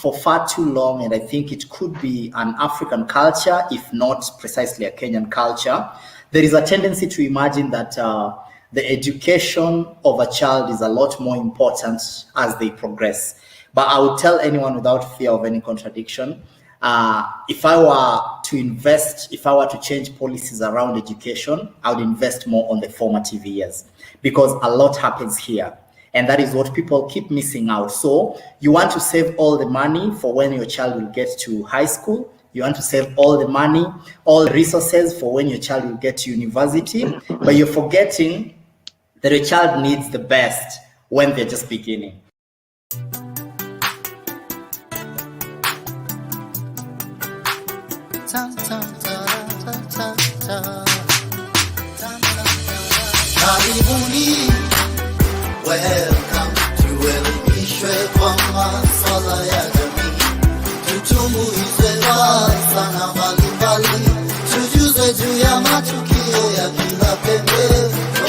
for far too long, and I think it could be an African culture, if not precisely a Kenyan culture. There is a tendency to imagine that the education of a child is a lot more important as they progress. But I would tell anyone without fear of any contradiction, if I were to change policies around education, I would invest more on the formative years, because a lot happens here. And that is what people keep missing out. So you want to save all the money for when your child will get to high school. You want to save all the money, all the resources for when your child will get to university. But you're forgetting that your child needs the best when they're just beginning. Welcome to Elimishwe kwa maswala ya jamii. Tutumbuizwe sana mbalimbali, tujuze juu ya matukio ya kila pembe,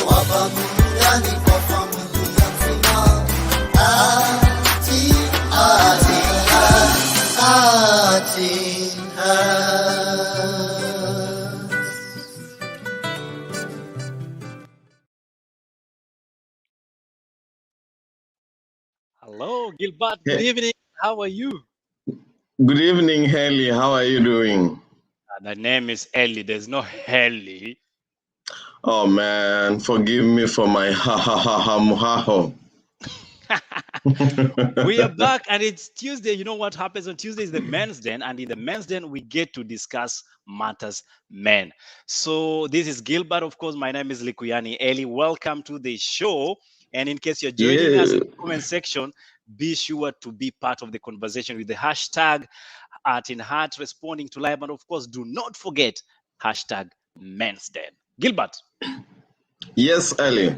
hapa duniani kwa familia nzima. Hello, Gilbert. Good evening. How are you? Good evening, Helly. How are you doing? The name is Ellie. There's no Helly. Oh, man. Forgive me for my ha-ha-ha-ha-ha-ho. We are back, and it's Tuesday. You know what happens on Tuesday is the men's den, and in the men's den, we get to discuss matters men. So this is Gilbert. Of course, my name is Likuyani. Ellie, welcome to the show. And in case you're joining us in the comment section, be sure to be part of the conversation with the hashtag @InHeart, responding to live. And of course, do not forget hashtag Men's Den. Gilbert. Yes, Ellie.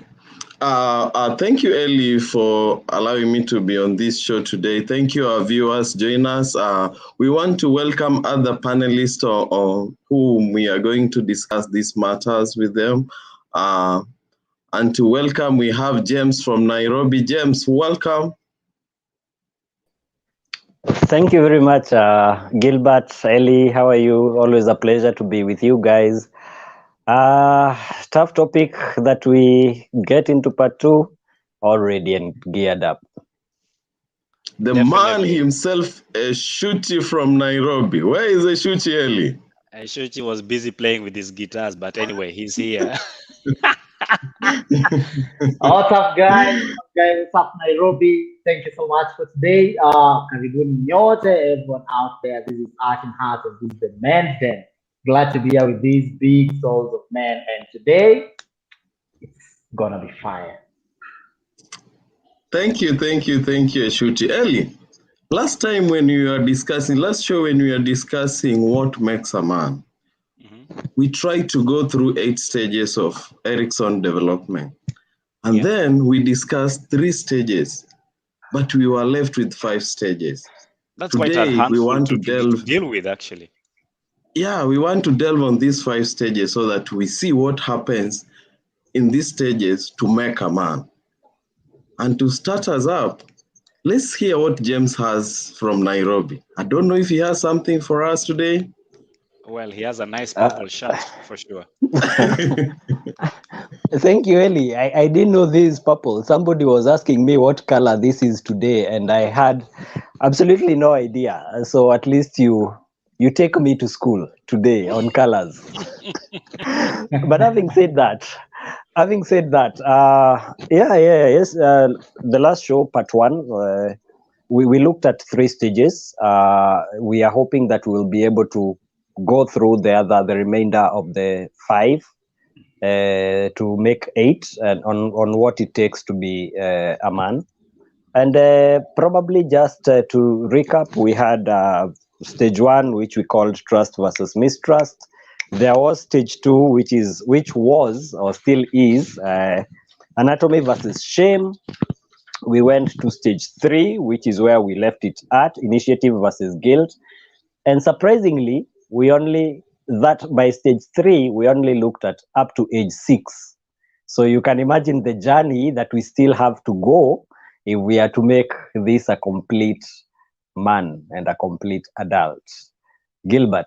Thank you, Ellie, for allowing me to be on this show today. Thank you, our viewers. Join us. We want to welcome other panelists whom we are going to discuss these matters with them. And to welcome, we have James from Nairobi. James, welcome. Thank you very much, Gilbert, Ellie. How are you? Always a pleasure to be with you guys. Tough topic that we get into part 2, already and geared up. The man himself, Eshuchi from Nairobi. Where is Eshuchi, Ellie? Eshuchi was busy playing with his guitars, but anyway, he's here. What's up, guys? What's up, Nairobi? Thank you so much for today. Karibuni nyote, everyone out there. This is @InHeart, and this is the Men's Den. Glad to be here with these big souls of men, and today it's gonna be fire. Thank you, Eshuchi. Ellie, last show when we were discussing what makes a man, we tried to go through 8 stages of Erikson development. And then we discussed 3 stages, but we were left with 5 stages. That's Today, quite a handful we want to deal with, actually. Yeah, we want to delve on these 5 stages so that we see what happens in these stages to make a man. And to start us up, let's hear what James has from Nairobi. I don't know if he has something for us today. Well, he has a nice purple shirt, for sure. Thank you, Ellie. I didn't know this is purple. Somebody was asking me what color this is today, and I had absolutely no idea. So at least you take me to school today on colors. But having said that, the last show, part 1, we looked at 3 stages. We are hoping that we'll be able to go through the remainder of the 5 to make 8 and on what it takes to be a man. And probably just to recap, we had stage 1, which we called trust versus mistrust. There was stage 2, which was or still is anatomy versus shame. We went to stage 3, which is where we left it at, initiative versus guilt. And surprisingly, by stage 3, we only looked at up to age 6. So you can imagine the journey that we still have to go if we are to make this a complete man and a complete adult. Gilbert.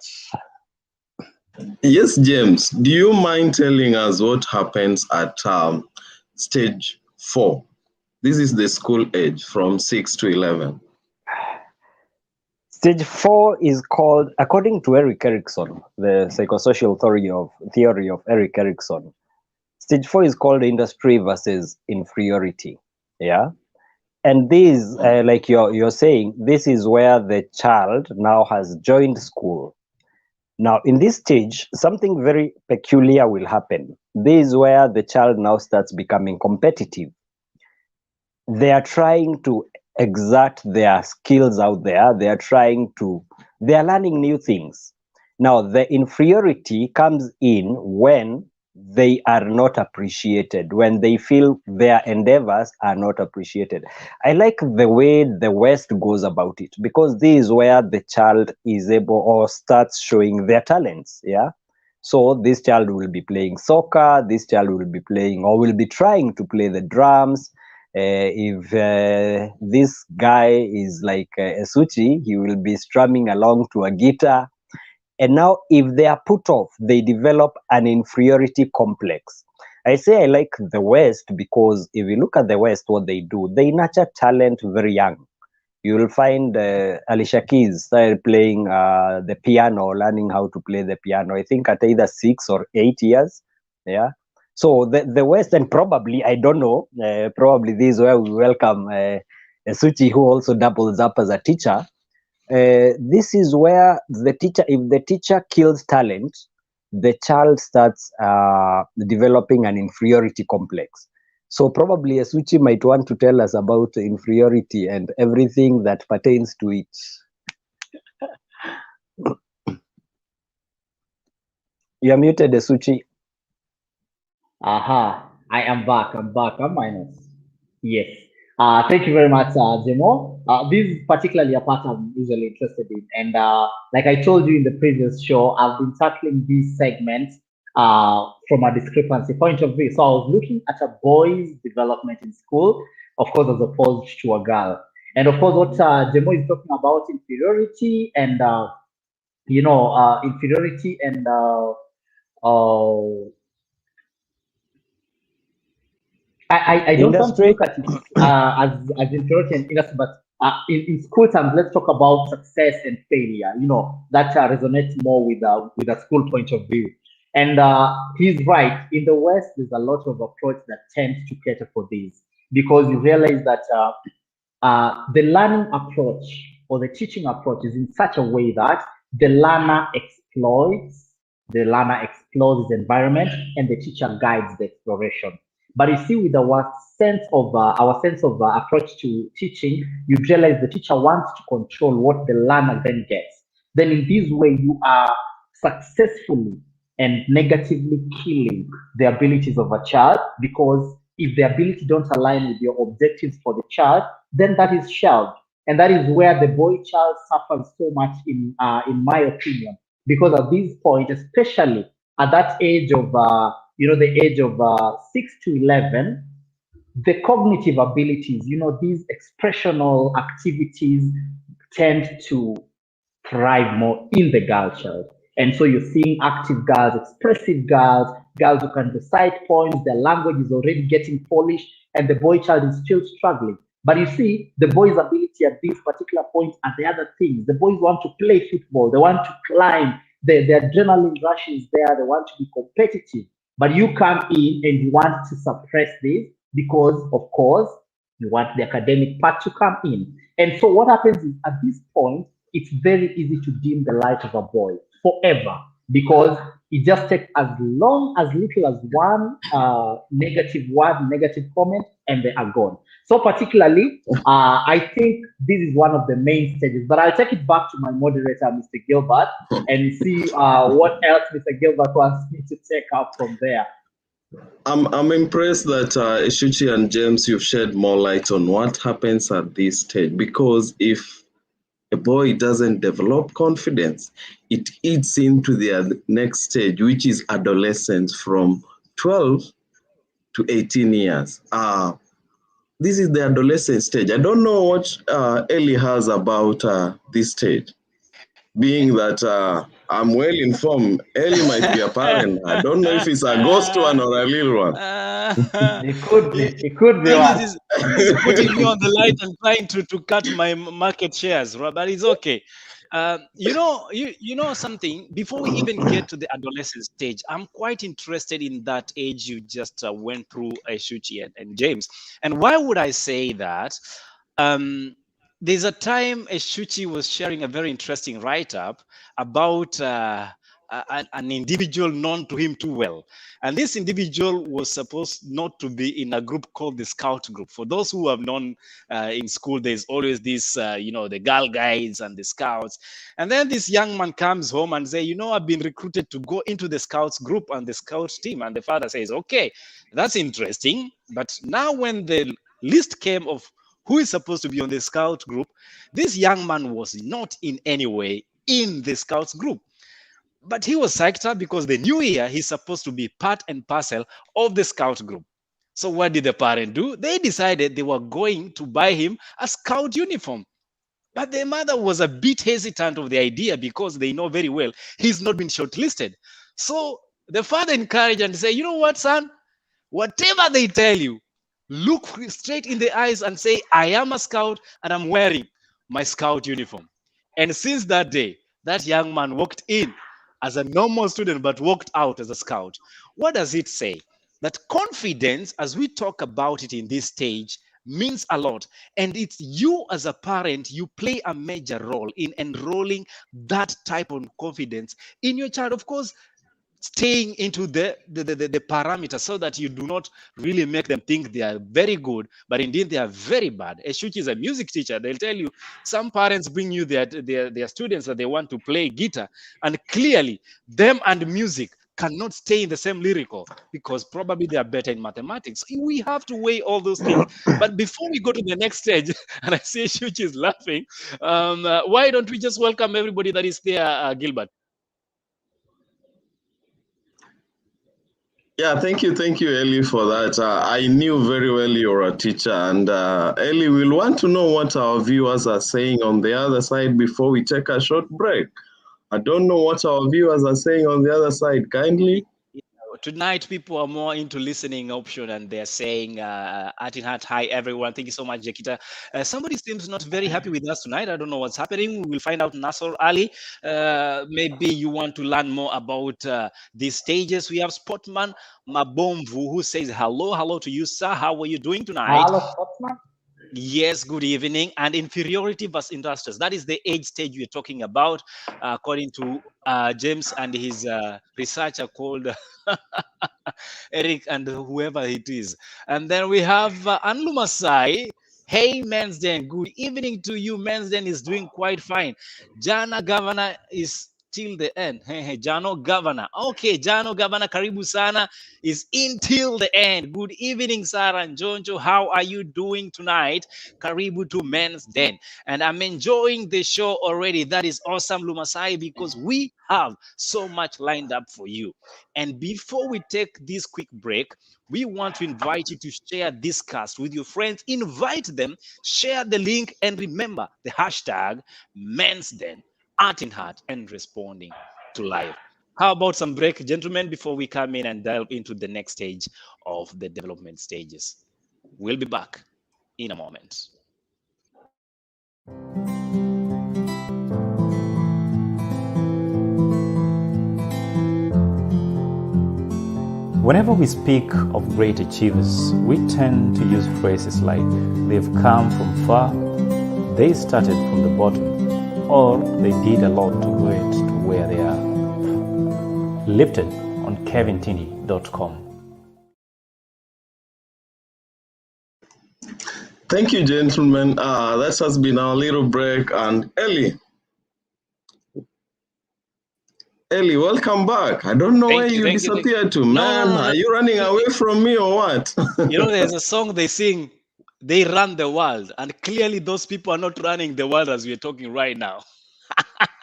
Yes, James. Do you mind telling us what happens at stage 4? This is the school age from 6 to 11. Stage 4 is called, according to Erik Erikson, the psychosocial theory of Erik Erikson, stage 4 is called industry versus inferiority. Yeah. And this, like you're saying, this is where the child now has joined school. Now, in this stage, something very peculiar will happen. This is where the child now starts becoming competitive. They are trying to exert their skills out there. They are learning new things. Now, the inferiority comes in when they are not appreciated, when they feel their endeavors are not appreciated. I like the way the West goes about it, because this is where the child is able or starts showing their talents. Yeah. So this child will be playing soccer, this child will be playing or will be trying to play the drums. If this guy is like Eshuchi, he will be strumming along to a guitar. And now, if they are put off, they develop an inferiority complex. I say I like the West because if you look at the West, what they do, they nurture talent very young. You will find Alicia Keys started playing the piano, learning how to play the piano, I think at either 6 or 8 years. Yeah. So the West, and probably, I don't know, probably this is where we welcome Eshuchi, who also doubles up as a teacher. This is where the teacher, if the teacher kills talent, the child starts developing an inferiority complex. So probably Eshuchi might want to tell us about inferiority and everything that pertains to it. You're muted, Eshuchi. Aha, I am back. I'm minus. Yes. Thank you very much, Jemo. This is particularly a part I'm usually interested in. And like I told you in the previous show, I've been tackling these segments from a discrepancy point of view. So I was looking at a boy's development in school, of course, as opposed to a girl. And of course, what Jemo is talking about, inferiority and, inferiority and I don't want to look at it as inferiority and industry, but in school terms, let's talk about success and failure. That resonates more with a school point of view. And he's right. In the West, there's a lot of approach that tends to cater for this, because you realize that the learning approach or the teaching approach is in such a way that the learner exploits his environment, and the teacher guides the exploration. But you see, with our sense of approach to teaching, you realize the teacher wants to control what the learner then gets. Then in this way, you are successfully and negatively killing the abilities of a child, because if the ability don't align with your objectives for the child, then that is shelved. And that is where the boy child suffers so much, in my opinion, because at this point, especially at that age of the age of 6 to 11, the cognitive abilities, these expressional activities tend to thrive more in the girl child. And so you're seeing active girls, expressive girls who can recite poems, their language is already getting polished, and the boy child is still struggling. But you see, the boys' ability at this particular point are the other things. The boys want to play football, they want to climb, the adrenaline rush is there, they want to be competitive. But you come in and you want to suppress this because, of course, you want the academic part to come in. And so what happens is, at this point, it's very easy to dim the light of a boy forever, because it just takes as little as one negative word, negative comment, and they are gone. So particularly, I think this is one of the main stages. But I'll take it back to my moderator, Mr. Gilbert, and see what else Mr. Gilbert wants me to take up from there. I'm impressed that Eshuchi and James, you've shed more light on what happens at this stage, because if a boy doesn't develop confidence, it eats into their next stage, which is adolescence, from 12 to 18 years. this is the adolescent stage. I don't know what Ellie has about this stage. Being that I'm well informed, Ellie might be a parent. I don't know if it's a ghost one or a little one. It could be. It could be one. This is putting me on the light and trying to cut my market shares, but it's okay. You know something. Before we even get to the adolescent stage, I'm quite interested in that age you just went through, Eshuchi and James. And why would I say that? There's a time Eshuchi was sharing a very interesting write-up about an individual known to him too well. And this individual was supposed not to be in a group called the Scout Group. For those who have known in school, there's always this, the Girl Guides and the Scouts. And then this young man comes home and say, I've been recruited to go into the Scouts group and the Scouts team. And the father says, okay, that's interesting. But now when the list came of who is supposed to be on the Scout group, this young man was not in any way in the Scouts group. But he was psyched up because the new year he's supposed to be part and parcel of the Scout group. So what did the parent do? They decided they were going to buy him a Scout uniform. But the mother was a bit hesitant of the idea because they know very well he's not been shortlisted. So the father encouraged and said, you know what, son? Whatever they tell you, look straight in the eyes and say, I am a Scout and I'm wearing my Scout uniform. And since that day, that young man walked in as a normal student, but walked out as a Scout. What does it say? That confidence, as we talk about it in this stage, means a lot. And it's you as a parent, you play a major role in enrolling that type of confidence in your child. Of course, staying into the parameters so that you do not really make them think they are very good, but indeed they are very bad. Eshuchi is a music teacher. They'll tell you some parents bring you their students that they want to play guitar, and clearly them and music cannot stay in the same lyrical because probably they are better in mathematics. We have to weigh all those things. But before we go to the next stage, and I see Eshuchi is laughing, why don't we just welcome everybody that is there, Gilbert? Yeah, thank you, Ellie, for that. I knew very well you're a teacher, and Ellie, we'll want to know what our viewers are saying on the other side before we take a short break. I don't know what our viewers are saying on the other side. Kindly. Tonight, people are more into listening option, and they're saying, Art in Heart, hi everyone. Thank you so much, Jakita. Somebody seems not very happy with us tonight. I don't know what's happening. We will find out. Nasser Ali, maybe you want to learn more about these stages. We have Sportman Mabomvu who says, hello to you, sir. How are you doing tonight? Hello, Sportman. Yes, good evening. And inferiority versus injustice. That is the age stage we're talking about, according to James and his researcher called Eric and whoever it is. And then we have Anlu Masai. Hey, Mansden. Good evening to you. Mansden is doing quite fine. Jana Governor is till the end. Hey, Jano Governor. Okay, Jano Governor, karibu sana, is in till the end. Good evening, Sarah and Jonjo. How are you doing tonight? Karibu to Men's Den. And I'm enjoying the show already. That is awesome, Lumasai, because we have so much lined up for you. And before we take this quick break, we want to invite you to share this cast with your friends. Invite them, share the link, and remember the hashtag Men's Den. Art in Heart and responding to life. How about some break, gentlemen, before we come in and delve into the next stage of the development stages? We'll be back in a moment. Whenever we speak of great achievers, we tend to use phrases like, they've come from far, they started from the bottom, or they did a lot to get to where they are. Lifted on kevintini.com. Thank you, gentlemen. That has been our little break. And Ellie, welcome back. I don't know where you disappeared to, man. No. Are you running away from me or what? There's a song they sing, they run the world. And clearly those people are not running the world as we're talking right now.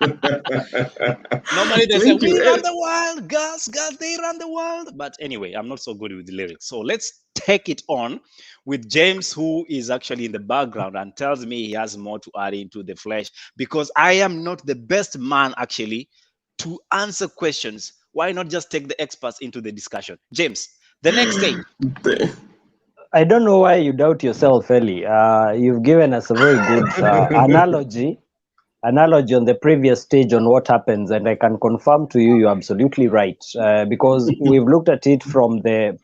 Normally they say, we run the world, girls, they run the world. But anyway, I'm not so good with the lyrics. So let's take it on with James, who is actually in the background and tells me he has more to add into the flesh, because I am not the best man actually to answer questions. Why not just take the experts into the discussion? James, the next stage. I don't know why you doubt yourself, Eli. You've given us a very good analogy on the previous stage on what happens, and I can confirm to you, you're absolutely right, because we've looked at it from the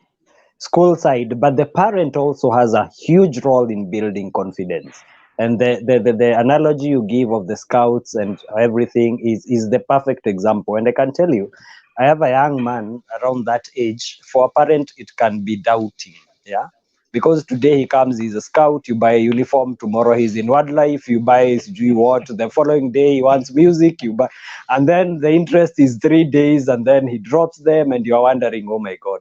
school side, but the parent also has a huge role in building confidence. And the analogy you give of the scouts and everything is the perfect example. And I can tell you, I have a young man around that age. For a parent, it can be doubting, yeah, because today he comes, he's a scout, you buy a uniform, tomorrow he's in wildlife, you buy his what, the following day he wants music, you buy, and then the interest is 3 days, and then he drops them, and you're wondering, oh my God.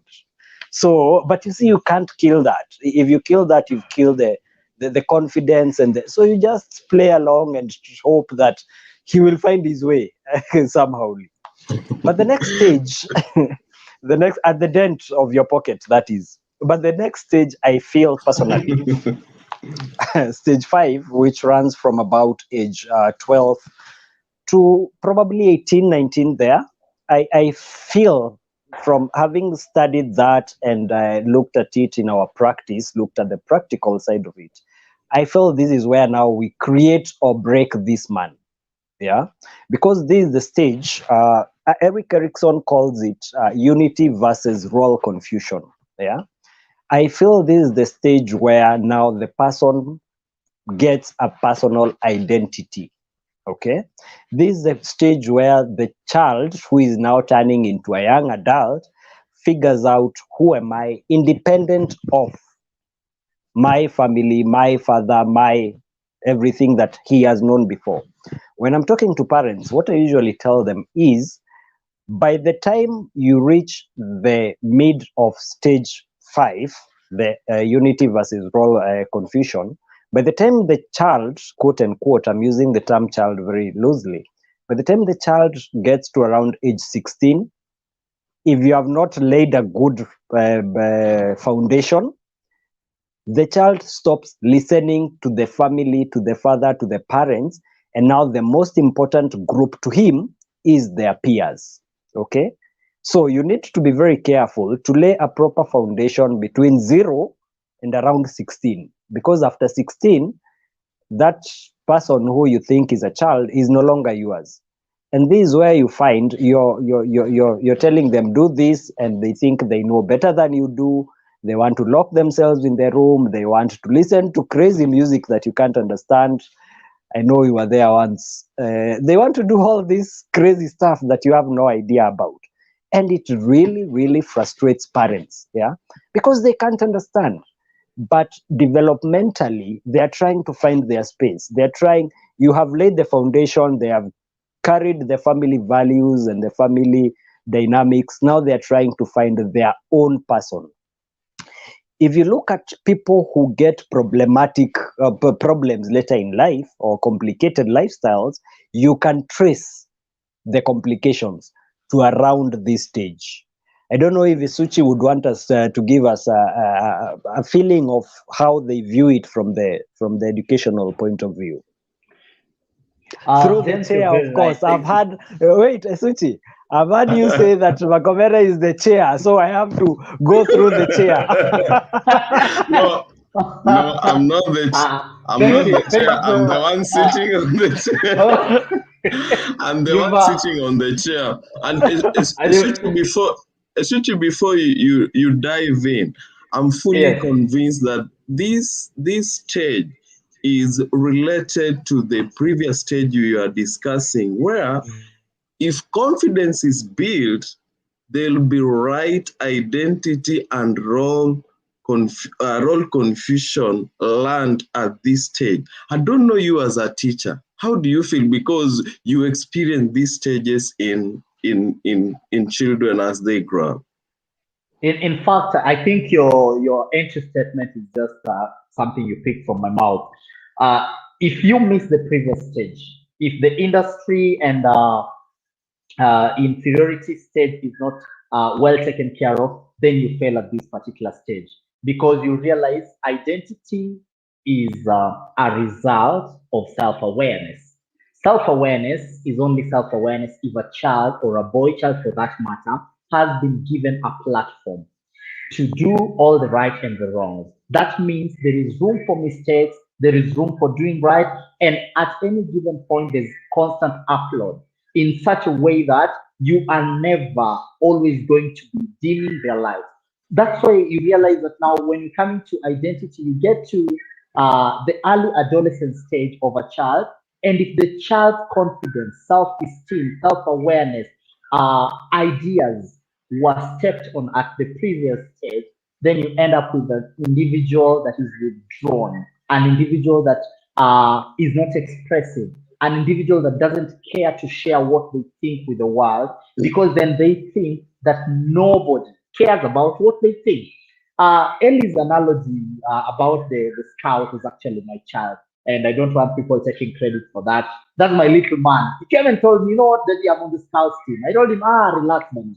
So, but you see, you can't kill that. If you kill that, you've killed the confidence, and so you just play along and hope that he will find his way somehow. But the next stage, the next at the dent of your pocket, that is. But the next stage, I feel personally, stage 5, which runs from about age 12 to probably 18, 19 there, I feel, from having studied that and looked at it in our practice, looked at the practical side of it, I feel this is where now we create or break this man. Yeah, because this is the stage, Eric Erickson calls it unity versus role confusion. Yeah, I feel this is the stage where now the person gets a personal identity. Okay, this is the stage where the child, who is now turning into a young adult, figures out, who am I, independent of my family, my father, my everything that he has known before. When I'm talking to parents, what I usually tell them is, by the time you reach the mid of stage 5, the unity versus role confusion, by the time the child, quote unquote, I'm using the term child very loosely, by the time the child gets to around age 16, if you have not laid a good foundation, the child stops listening to the family, to the father, to the parents, and now the most important group to him is their peers. Okay, so you need to be very careful to lay a proper foundation between 0 and around 16, because after 16, that person who you think is a child is no longer yours. And this is where you find you're telling them, do this, and they think they know better than you do. They want to lock themselves in their room. They want to listen to crazy music that you can't understand. I know you were there once. They want to do all this crazy stuff that you have no idea about. And it really, really frustrates parents, yeah, because they can't understand. But developmentally, they are trying to find their space. They're trying, you have laid the foundation, they have carried the family values and the family dynamics. Now they're trying to find their own person. If you look at people who get problematic problems later in life, or complicated lifestyles, you can trace the complications to around this stage. I don't know if Eshuchi would want us to give us a feeling of how they view it from the educational point of view. Through the chair, of course. I've had, wait, Eshuchi, I've heard you say that Makomere is the chair, so I have to go through the chair. No, I'm not the chair. I'm the one sitting on the chair. I'm the one sitting on the chair. And Eshuchi, before you dive in, I'm fully convinced that this stage is related to the previous stage you are discussing, where if confidence is built, there'll be right identity and role confusion learned at this stage. I don't know you as a teacher. How do you feel? Because you experience these stages in children as they grow up. In fact, I think your entry statement is just something you picked from my mouth. If you miss the previous stage, if the industry and inferiority stage is not well taken care of, then you fail at this particular stage. because you realize identity is a result of self-awareness. Self-awareness is only self-awareness if a child, or a boy child for that matter, has been given a platform to do all the right and the wrongs. That means there is room for mistakes, there is room for doing right, and at any given point, there's constant upload in such a way that you are never always going to be dimming their light. That's why you realize that now, when you come into identity, you get to the early adolescent stage of a child, and if the child's confidence, self-esteem, self-awareness, ideas was stepped on at the previous stage, then you end up with an individual that is withdrawn, an individual that is not expressive, an individual that doesn't care to share what they think with the world, because then they think that nobody cares about what they think. Ellie's analogy about the scout is actually my child, and I don't want people taking credit for that. That's my little man. He came and told me, you know what, Daddy, I'm on the scouts team. I told him, relax, man.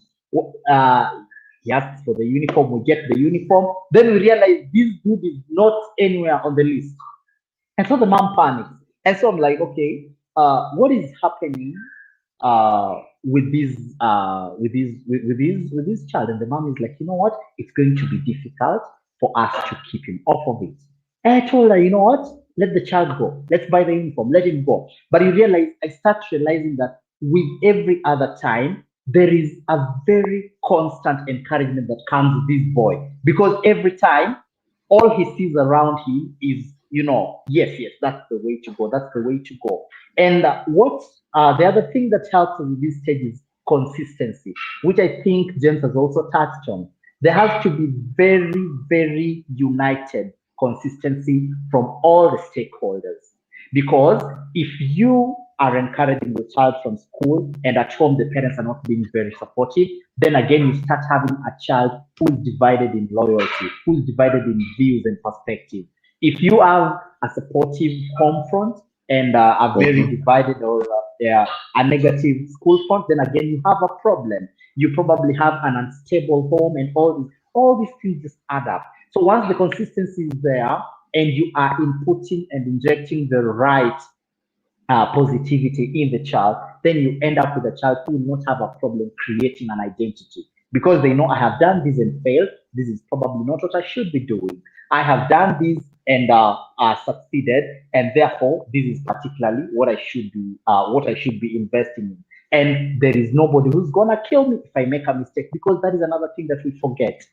He asked for the uniform, we get the uniform. Then we realize this dude is not anywhere on the list. And so the mom panics. And so I'm like, okay, what is happening with this child? And the mom is like, you know what? It's going to be difficult for us to keep him off of it. And I told her, you know what? Let the child go. Let's buy the uniform. Let him go. But you realize, I start realizing that with every other time, there is a very constant encouragement that comes with this boy, because every time, all he sees around him is, you know, yes, that's the way to go. That's the way to go. And the other thing that helps with this stage is consistency, which I think James has also touched on. There has to be very, very united consistency from all the stakeholders. Because if you are encouraging the child from school and at home the parents are not being very supportive, then again you start having a child who is divided in loyalty, who is divided in views and perspective. If you have a supportive home front and a very divided or a negative school front, then again you have a problem. You probably have an unstable home, and all these things just add up. So once the consistency is there and you are inputting and injecting the right positivity in the child, then you end up with a child who will not have a problem creating an identity, because they know, I have done this and failed. This is probably not what I should be doing. I have done this and succeeded, and therefore this is particularly what I should be investing in. And there is nobody who's gonna kill me if I make a mistake, because that is another thing that we forget.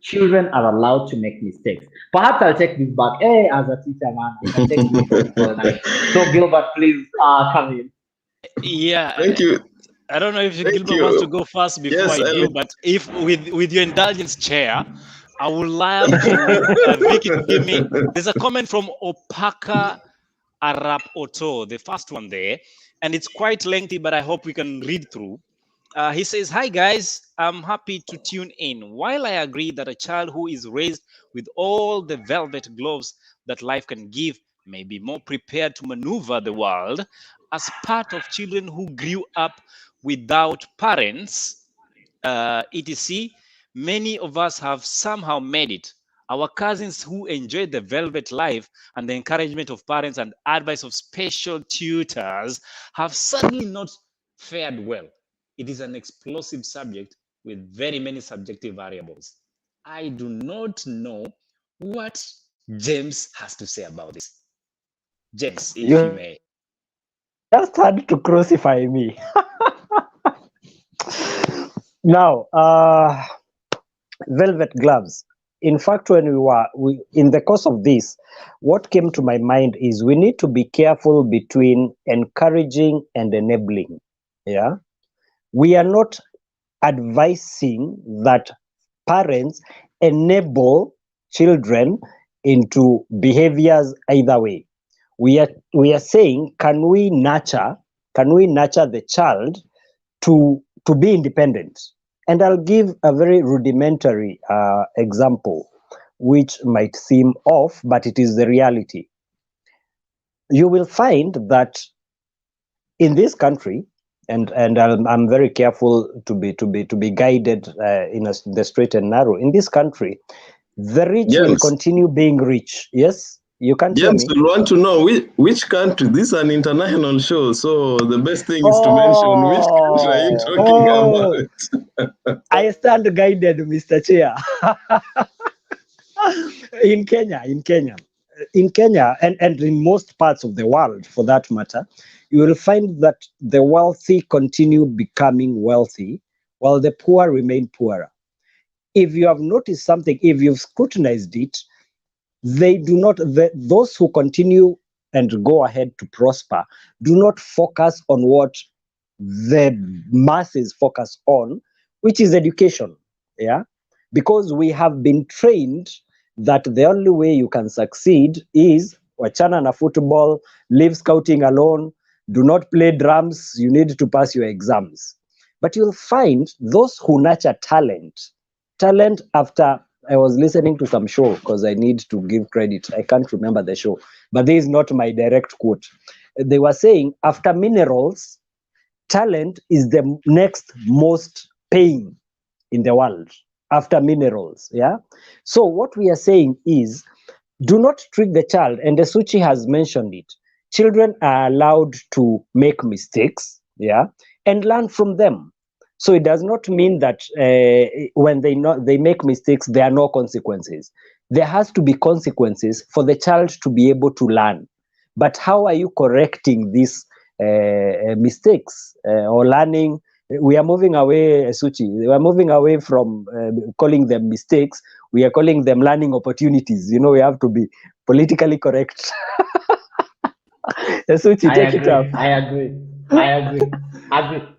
Children are allowed to make mistakes. Perhaps I'll take this back. Hey, as a teacher, man, I can take this for night. So Gilbert, please come in. Yeah. Thank you. I don't know if Gilbert wants to go first before I do, but if with your indulgence, Chair, I would love to Vicky to give me. There's a comment from Opaka Arap Oto, the first one there, and it's quite lengthy, but I hope we can read through. He says, "Hi guys, I'm happy to tune in. While I agree that a child who is raised with all the velvet gloves that life can give may be more prepared to maneuver the world, as part of children who grew up without parents, etc., many of us have somehow made it. Our cousins who enjoyed the velvet life and the encouragement of parents and advice of special tutors have certainly not fared well. It is an explosive subject with very many subjective variables. I do not know what James has to say about this. James, if you may." Just had to crucify me. Now, velvet gloves. In fact, when in the course of this, what came to my mind is we need to be careful between encouraging and enabling. Yeah, we are not advising that parents enable children into behaviors either way. We are saying, can we nurture the child to be independent? And I'll give a very rudimentary example, which might seem off, but it is the reality. You will find that in this country, and I'm very careful to be guided in the straight and narrow. In this country, the rich will Yes. continue being rich. Yes, you can't hear James me. will want to know which country. This is an international show, so the best thing is to mention which country are you talking about. I stand guided, Mr. Chair. in Kenya, and in most parts of the world, for that matter, you will find that the wealthy continue becoming wealthy, while the poor remain poorer. If you have noticed something, if you've scrutinized it, they do not. Those who continue and go ahead to prosper do not focus on what the masses focus on, which is education. Yeah, because we have been trained that the only way you can succeed is wachana na football, leave scouting alone, do not play drums, you need to pass your exams. But you'll find those who nurture talent after, I was listening to some show because I need to give credit. I can't remember the show, but this is not my direct quote. They were saying after minerals, talent is the next most paying in the world after minerals. Yeah. So what we are saying is, do not trick the child. And Eshuchi has mentioned it. Children are allowed to make mistakes, yeah, and learn from them. So it does not mean that when they make mistakes, there are no consequences. There has to be consequences for the child to be able to learn. But how are you correcting these mistakes or learning? We are moving away, Eshuchi. We are moving away from calling them mistakes. We are calling them learning opportunities. You know, we have to be politically correct. Eshuchi, take it up. I agree.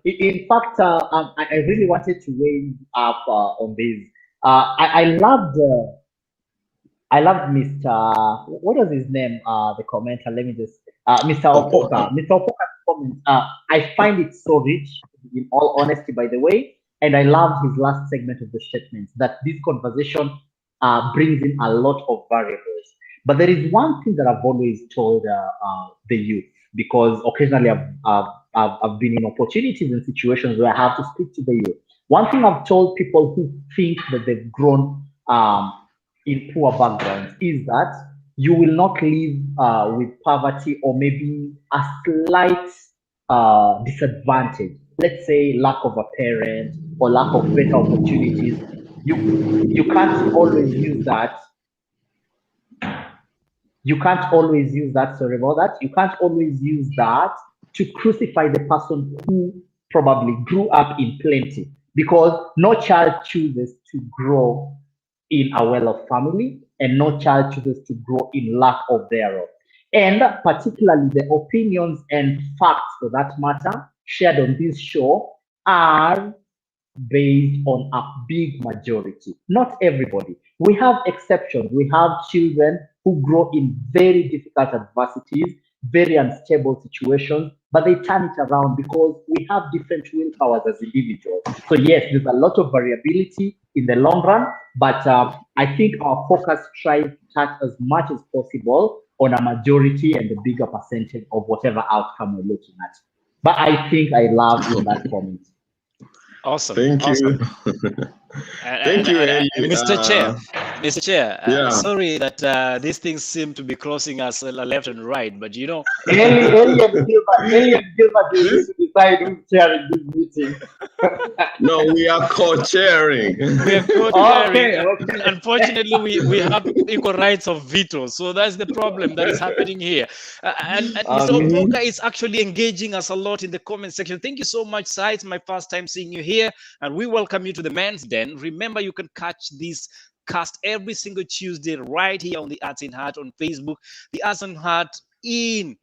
In fact, I really wanted to weigh up on this. I loved Mr. What was his name? The commenter. Let me just Mr. Opoka. Mr. Opoka's comment. I find it so rich, in all honesty, by the way, and I love his last segment of the statement that this conversation brings in a lot of variables. But there is one thing that I've always told the youth, because occasionally I've been in opportunities and situations where I have to speak to the youth. One thing I've told people who think that they've grown in poor backgrounds is that you will not live with poverty or maybe a slight disadvantage. Let's say lack of a parent or lack of better opportunities. You can't always use that. You can't always use that. Sorry about that. You can't always use that to crucify the person who probably grew up in plenty, because no child chooses to grow in a well-off family, and no child chooses to grow in lack of thereof. And particularly the opinions and facts, for that matter, shared on this show are based on a big majority. Not everybody. We have exceptions. We have children who grow in very difficult adversities, very unstable situations, but they turn it around because we have different willpowers as individuals. So yes, there's a lot of variability in the long run, but I think our focus tries to touch as much as possible on a majority and the bigger percentage of whatever outcome we're looking at. But I think I love in that comment. Awesome. Thank awesome. you. Thank you, Eli. Mr. Chair, yeah. Sorry that these things seem to be crossing us left and right, but you know, Eli and Gilbert will need to decide who's chairing this meeting. No, we are co-chairing. We are co-chairing. Okay. Unfortunately, we have equal rights of veto, so that's the problem that is happening here. And Mr. Opoka is actually engaging us a lot in the comment section. Thank you so much, Sai. It's my first time seeing you here, and we welcome you to the Men's Den. Remember, you can catch this cast every single Tuesday right here on the Arts in Heart on Facebook, the Arts in Heart on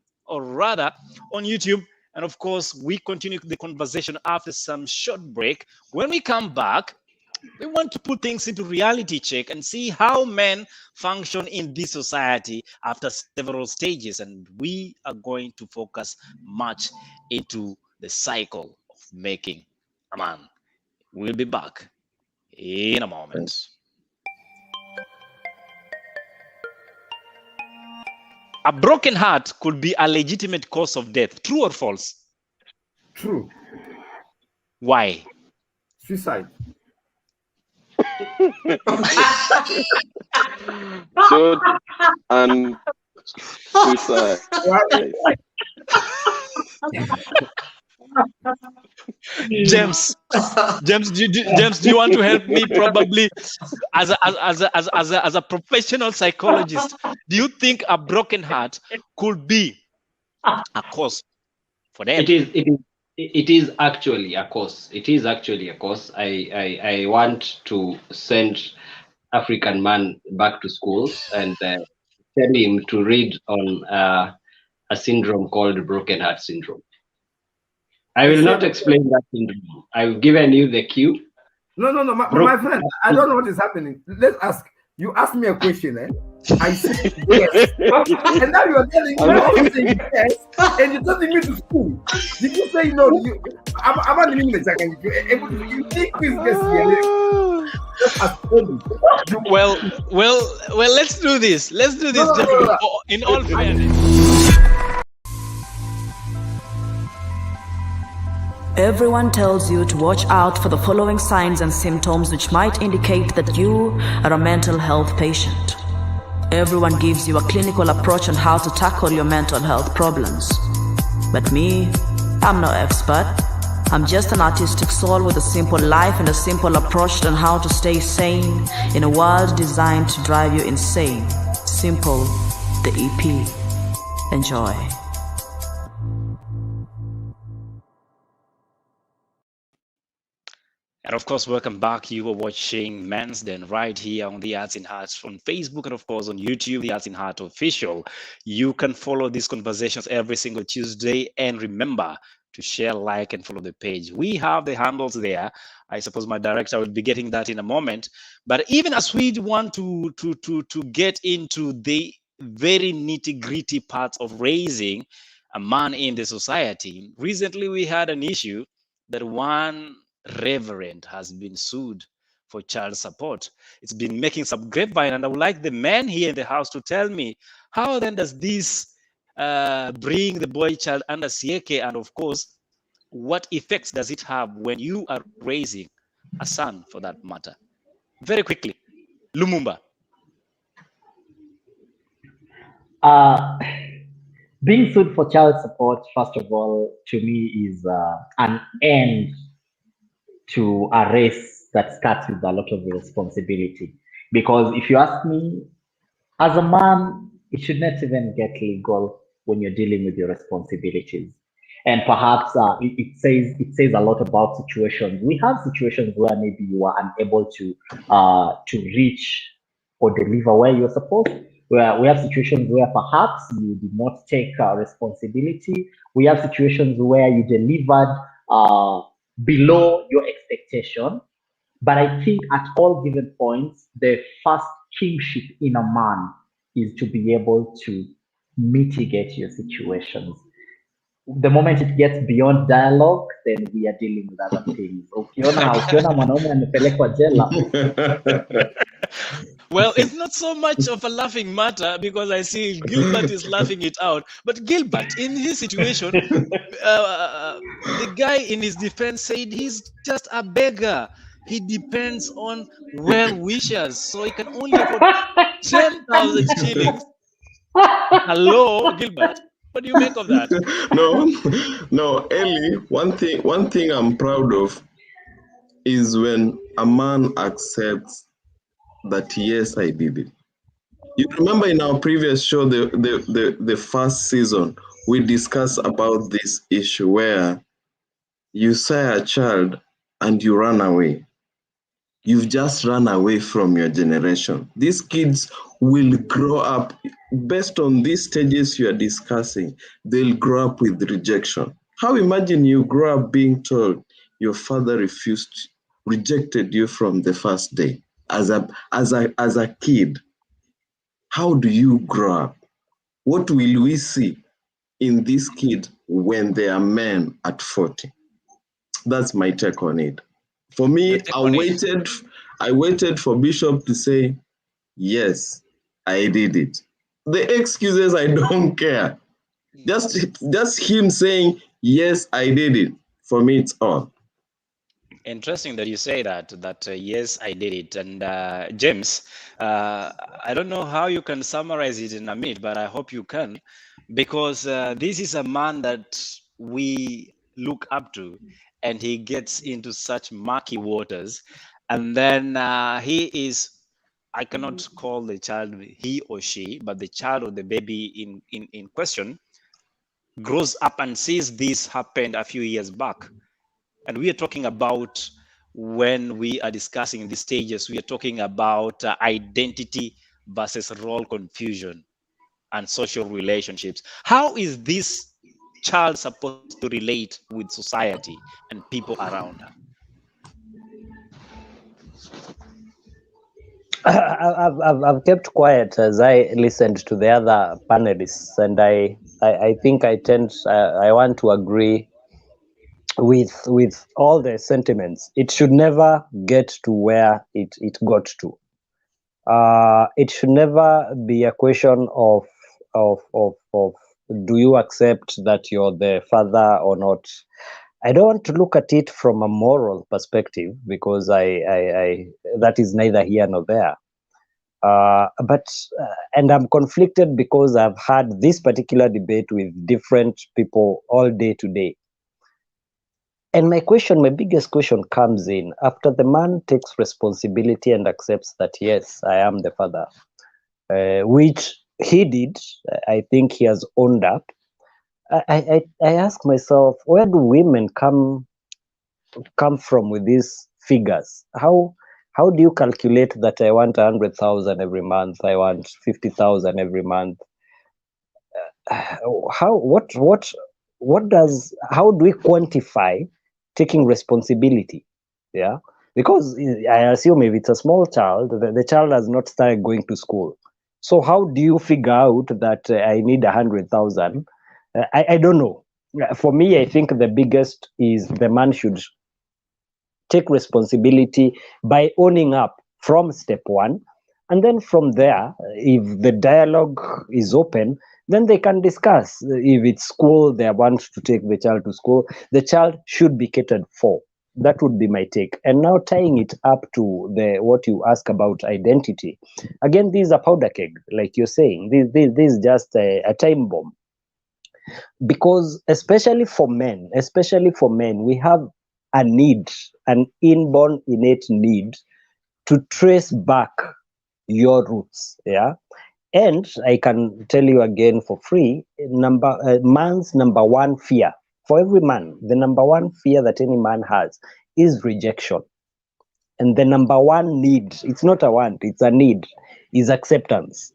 YouTube. And of course, we continue the conversation after some short break. When we come back, we want to put things into reality check and see how men function in this society after several stages. And we are going to focus much into the cycle of making a man. We'll be back in a moment. A broken heart could be a legitimate cause of death. True or false? True. Why? Suicide. Short and precise. James, James, do you want to help me? Probably, as a professional psychologist, do you think a broken heart could be a cause for them? It is actually a cause. It is actually a cause. I want to send African Man back to schools and tell him to read on a syndrome called broken heart syndrome. I will not explain that syndrome. I've given you the cue. No, my friend, I don't know what is happening. Let's ask. You asked me a question, eh? I said yes. And now you're telling me yes, and you're telling me to school. Did you say no? I'm not living the second. You think this gets Well, let's do this. Let's do this, gentlemen. In all fairness. Everyone tells you to watch out for the following signs and symptoms which might indicate that you are a mental health patient. Everyone gives you a clinical approach on how to tackle your mental health problems. But me, I'm no expert. I'm just an artistic soul with a simple life and a simple approach on how to stay sane in a world designed to drive you insane. Simple, the EP. Enjoy. And of course, welcome back. You are watching Men's Den right here on the Arts in Heart on Facebook and of course on YouTube, the Arts in Heart official. You can follow these conversations every single Tuesday, and remember to share, like, and follow the page. We have the handles there. I suppose my director will be getting that in a moment. But even as we want to get into the very nitty-gritty parts of raising a man in the society, recently we had an issue that one reverend has been sued for child support. It's been making some grapevine, and I would like the man here in the house to tell me how then does this bring the boy child under Sieke, and of course, what effects does it have when you are raising a son for that matter? Very quickly, Lumumba. Being sued for child support, first of all, to me is an end to a race that starts with a lot of responsibility. Because if you ask me, as a man, it should not even get legal when you're dealing with your responsibilities. And perhaps it says a lot about situations. We have situations where maybe you are unable to reach or deliver where you're supposed. Where we have situations where perhaps you did not take responsibility. We have situations where you delivered below your expectation. But I think at all given points, the first kingship in a man is to be able to mitigate your situations. The moment it gets beyond dialogue, then we are dealing with other things. Ukiona mwanaume amepelekwa jela. Well, it's not so much of a laughing matter because I see Gilbert is laughing it out. But Gilbert, in his situation, the guy in his defense said he's just a beggar. He depends on well-wishers, so he can only afford 10,000 shillings. Hello, Gilbert. What do you make of that? No, Ellie, one thing I'm proud of is when a man accepts that, yes, I did it. You remember in our previous show, the first season, we discussed about this issue where you say a child and you run away. You've just run away from your generation. These kids will grow up, based on these stages you are discussing, they'll grow up with rejection. How imagine you grow up being told your father rejected you from the first day as a kid? How do you grow up? What will we see in this kid when they are men at 40? That's my take on it. For me, I waited for Bishop to say, yes, I did it. The excuses, I don't care. Just him saying, yes, I did it. For me, it's all. Interesting that you say that yes, I did it. And James, I don't know how you can summarize it in a minute, but I hope you can, because this is a man that we look up to, and he gets into such murky waters. And then he is, I cannot call the child he or she, but the child or the baby in question grows up and sees this happened a few years back. And we are talking about, when we are discussing these stages, we are talking about identity versus role confusion and social relationships. How is this child supposed to relate with society and people around her? I've kept quiet as I listened to the other panelists, and I think I want to agree with all the sentiments. It should never get to where it got to. It should never be a question of do you accept that you're the father or not. I don't want to look at it from a moral perspective, because I that is neither here nor there. And I'm conflicted because I've had this particular debate with different people all day today. And my biggest question comes in after the man takes responsibility and accepts that, yes, I am the father, which he did. I think he has owned up. I ask myself, where do women come from with these figures? How do you calculate that I want 100,000 every month, I want 50,000 every month? How do we quantify taking responsibility? Yeah, because I assume if it's a small child, the child has not started going to school. So how do you figure out that I need 100,000? I don't know. For me, I think the biggest is the man should take responsibility by owning up from step one. And then from there, if the dialogue is open, then they can discuss. If it's school, they want to take the child to school, the child should be catered for. That would be my take. And now tying it up to what you ask about identity. Again, this is a powder keg, like you're saying. This is just a time bomb. Because especially for men, we have a need, an inborn, innate need to trace back your roots. Yeah. And I can tell you again for free, man's number one fear, for every man, the number one fear that any man has is rejection. And the number one need, it's not a want, it's a need, is acceptance.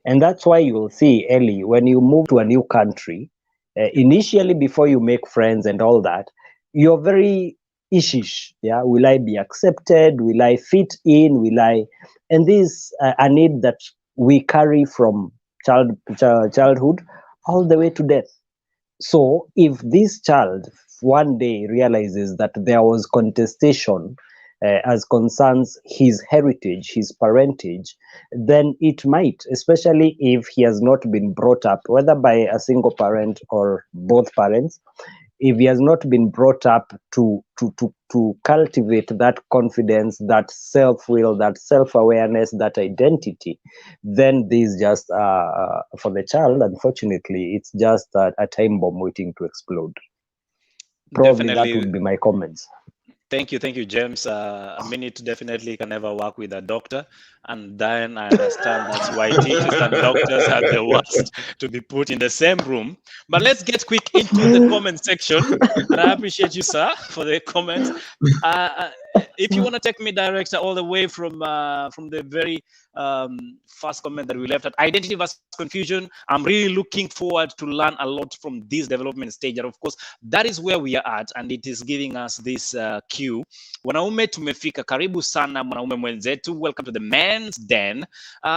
And that's why you will see, Ellie, when you move to a new country, initially before you make friends and all that, you're very ishish. Yeah, will I be accepted? Will I fit in? And this is a need that we carry from childhood all the way to death. So if this child one day realizes that there was contestation as concerns his heritage, his parentage, then it might, especially if he has not been brought up, whether by a single parent or both parents, if he has not been brought up to cultivate that confidence, that self-will, that self-awareness, that identity, then this is just, for the child, unfortunately, it's just a time bomb waiting to explode. Probably Definitely. That would be my comments. Thank you, James. A minute definitely can never work with a doctor, and then I understand that's why teachers and doctors are the worst to be put in the same room. But let's get quick into the comment section, and I appreciate you, sir, for the comments. If you want to take me, director, all the way from the very first comment that we left at identity versus confusion, I'm really looking forward to learn a lot from this development stage. And of course, that is where we are at, and it is giving us this cue. Wanaume tumefika, karibu sana mwanaume mwenzetu. Welcome to the Man's Den.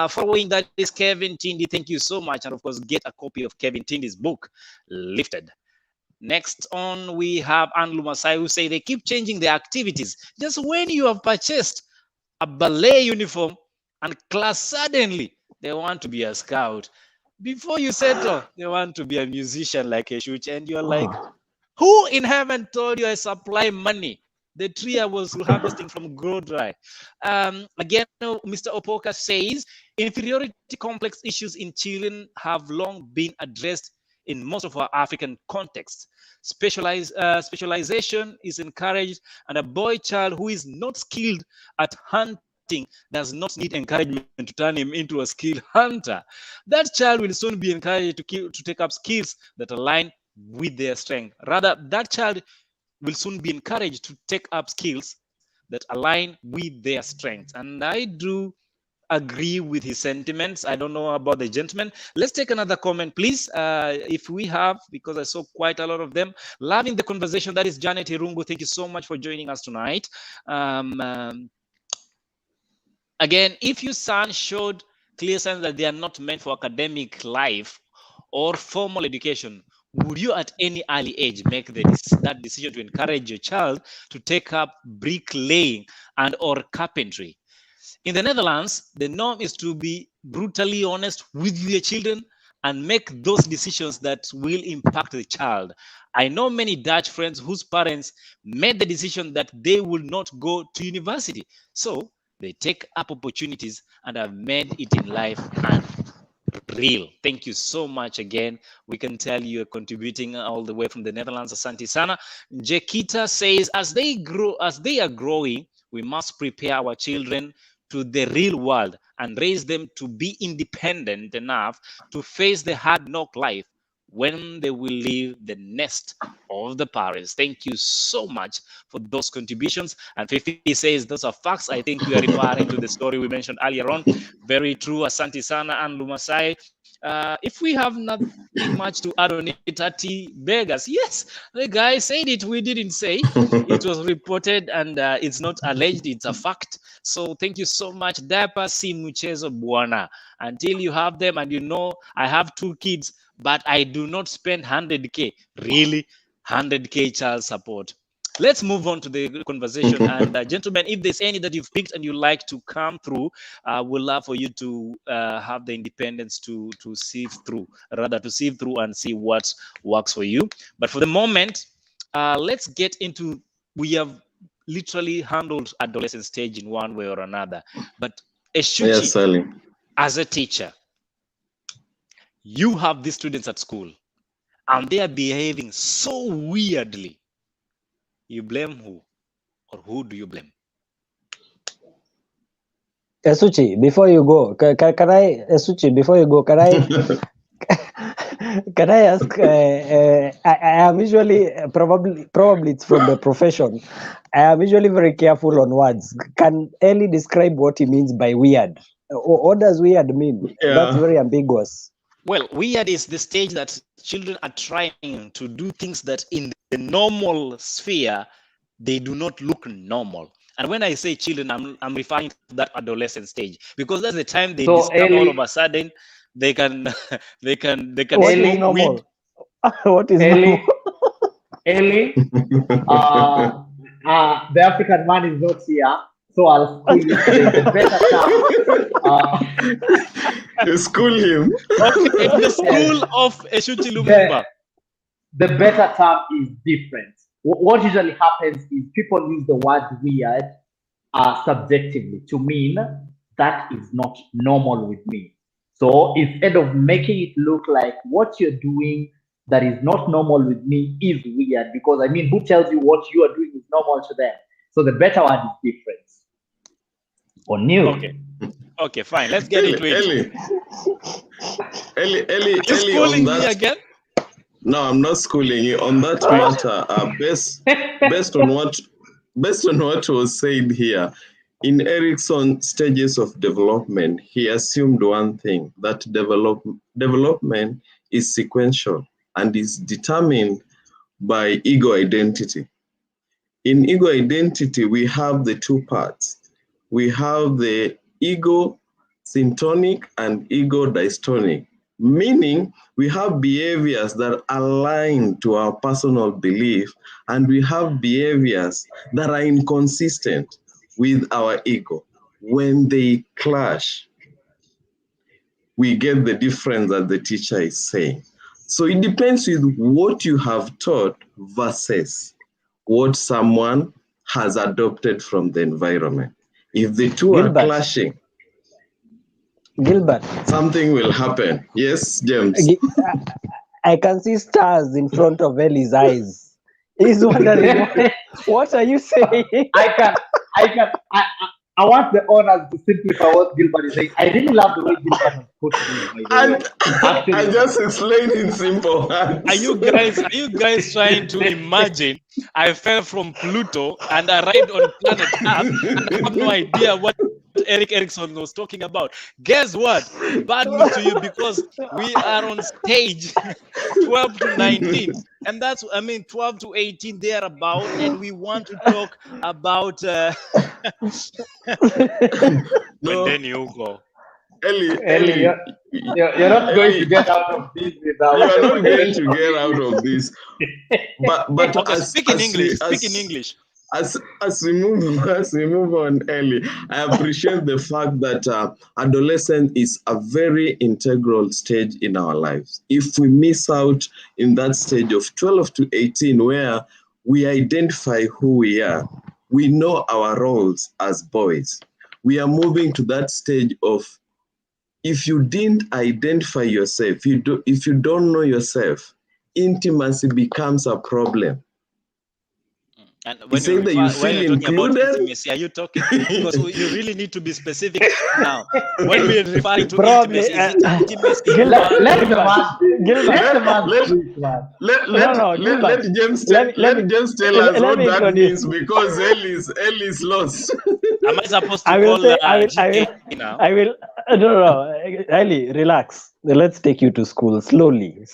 Following that is Kevin Tindi. Thank you so much, and of course, get a copy of Kevin Tindi's book, Lifted. Next on, we have Anlu Masai, who say they keep changing their activities. Just when you have purchased a ballet uniform and class, suddenly they want to be a scout. Before you settle, they want to be a musician like Eshuchi, and you're like, who in heaven told you I supply money the tree I was harvesting from grow dry. Again, Mr. Opoka says, inferiority complex issues in children have long been addressed in most of our African contexts. Specialization is encouraged, and a boy child who is not skilled at hunting does not need encouragement to turn him into a skilled hunter. That child will soon be encouraged to take up skills that align with their strength. Rather, that child will soon be encouraged to take up skills that align with their strengths. And I do agree with his sentiments. I don't know about the gentleman. Let's take another comment, please, if we have, because I saw quite a lot of them. Loving the conversation. That is Janet Irungu. Thank you so much for joining us tonight. Again, if your son showed clear signs that they are not meant for academic life or formal education, would you at any early age make that decision to encourage your child to take up bricklaying and or carpentry? In the Netherlands, the norm is to be brutally honest with your children and make those decisions that will impact the child. I know many Dutch friends whose parents made the decision that they will not go to university. So they take up opportunities and have made it in life and real. Thank you so much again. We can tell you're contributing all the way from the Netherlands. Asante sana. Jekita says, as they are growing, we must prepare our children to the real world and raise them to be independent enough to face the hard knock life when they will leave the nest of the parents. Thank you so much for those contributions. And Fifi says those are facts. I think we are referring to the story we mentioned earlier on. Very true. Asante sana and Lumasai. If we have nothing much to add on it, Tati beggars. Yes, the guy said it. We didn't say. It was reported and it's not alleged. It's a fact. So thank you so much. Dapa si mchezo bwana. Until you have them, and you know, I have 2 kids, but I do not spend 100K. Really? 100K child support. Let's move on to the conversation. And gentlemen, if there's any that you've picked and you like to come through, we'd love for you to have the independence to sift through and see what works for you. But for the moment, let's get into, we have literally handled adolescent stage in one way or another. But Eshuchi, yes, as a teacher, you have these students at school and they are behaving so weirdly. You blame who, or who do you blame? Eshuchi, before you go, can I can I ask? I am usually probably it's from the profession. I am usually very careful on words. Can Eli describe what he means by weird? What does weird mean? Yeah. That's very ambiguous. Well, weird is the stage that children are trying to do things that in the normal sphere, they do not look normal. And when I say children, I'm referring to that adolescent stage, because that's the time they discover all of a sudden they can What is normal? What is Eli? normal? The African man is not here, so I'll school you. The better term. You school him. Okay, in the school of Eshuchi Lumumba. The better term is different. What usually happens is people use the word weird subjectively to mean that is not normal with me. So instead of making it look like what you're doing that is not normal with me is weird, because I mean, who tells you what you are doing is normal to them? So the better word is different or new. Okay, fine. Let's get into it. Ellie, schooling me again? No, I'm not schooling you on that matter. Based on what was said here, in Erickson's stages of development, he assumed one thing, that development is sequential and is determined by ego identity. In ego identity, we have the 2 parts. We have the ego syntonic and ego dystonic, meaning we have behaviors that align to our personal belief, and we have behaviors that are inconsistent with our ego. When they clash, we get the difference that the teacher is saying. So it depends with what you have taught versus what someone has adopted from the environment. If the two are clashing, Gilbert, something will happen. Yes, James. I can see stars in front of Ellie's eyes. He's wondering, what are you saying? I want the owners to simplify what Gilbert is saying. I really love the way Gilbert has put it. I just explained in simple words. Are you guys trying to imagine I fell from Pluto and arrived on planet Earth and I have no idea what Eric Erickson was talking about? Guess what? Bad news to you, because we are on stage 12 to 19. And that's, 12 to 18 thereabout, and we want to talk about then you go. Ellie, you're not going to get out of this without. You are not going to get out of this. But okay, speak in English. As we move on, Ellie, I appreciate the fact that adolescence is a very integral stage in our lives. If we miss out in that stage of 12 to 18, where we identify who we are, we know our roles as boys. We are moving to that stage of, if you didn't identify yourself, if you don't know yourself, intimacy becomes a problem. And when you're talking about intimacy, are you talking, because you really need to be specific now. When we're referring to intimacy, is it intimacy? Let James tell us what that means, because Ellie's lost. Am I supposed to call I will. No. Ellie, relax. Let's take you to school slowly.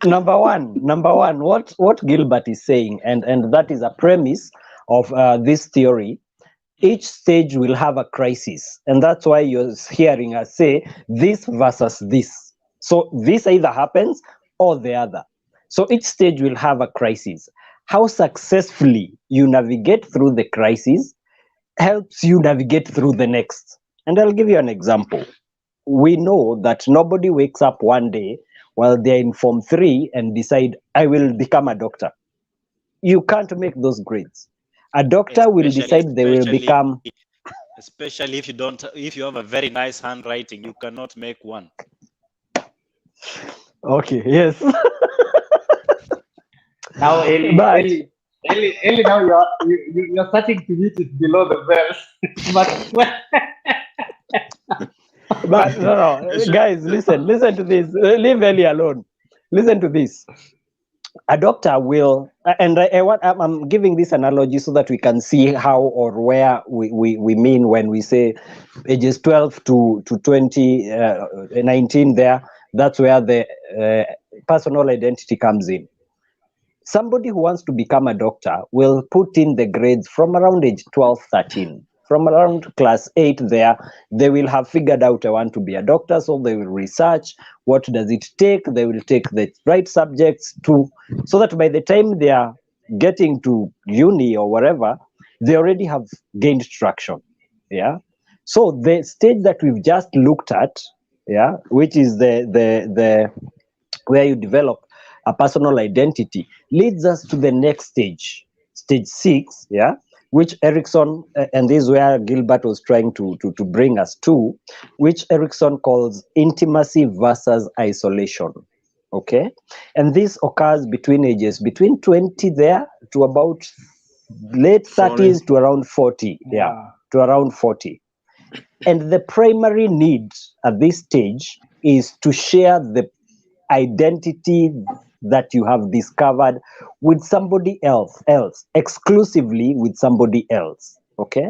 Number one, what Gilbert is saying, and that is a premise of this theory. Each stage will have a crisis, and that's why you're hearing us say this versus this. So this either happens or the other. So each stage will have a crisis. How successfully you navigate through the crisis helps you navigate through the next. And I'll give you an example. We know that nobody wakes up one day while they're in Form 3 and decide, I will become a doctor. You can't make those grades. A doctor will decide they will become... Especially if you have a very nice handwriting, you cannot make one. Okay, yes. Now, Ellie, now you're starting to reach it below the belt. But no, guys, listen to this. Leave Ellie alone. Listen to this. A doctor will, and I'm giving this analogy so that we can see how or where we mean when we say ages 12 to 20, 19 there. That's where the personal identity comes in. Somebody who wants to become a doctor will put in the grades from around age 12, 13. From around class 8 there, they will have figured out, I want to be a doctor, so they will research what does it take. They will take the right subjects so that by the time they are getting to uni or wherever, they already have gained traction. Yeah. So the stage that we've just looked at, yeah, which is the where you develop a personal identity, leads us to the next stage, stage 6, yeah, which Erickson, and this is where Gilbert was trying to bring us to, which Erickson calls intimacy versus isolation. Okay, and this occurs between 20 there to about late 30s to around 40. Yeah, to around 40. And the primary need at this stage is to share the identity that you have discovered with somebody else, exclusively with somebody else. Okay,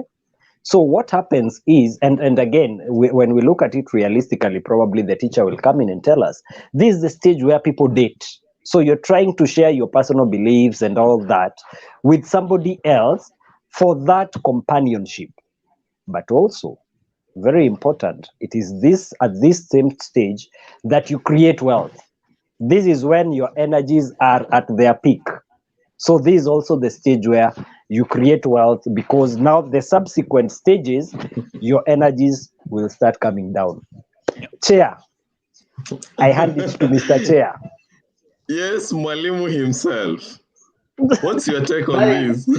so what happens is, and again, when we look at it realistically, probably the teacher will come in and tell us, this is the stage where people date. So you're trying to share your personal beliefs and all that with somebody else for that companionship. But also, very important, it is this at this same stage that you create wealth. This is when your energies are at their peak. So this is also the stage where you create wealth, because now the subsequent stages, your energies will start coming down. Chair, I hand it to Mr. Chair. Yes, Mwalimu himself. What's your take on That is, this?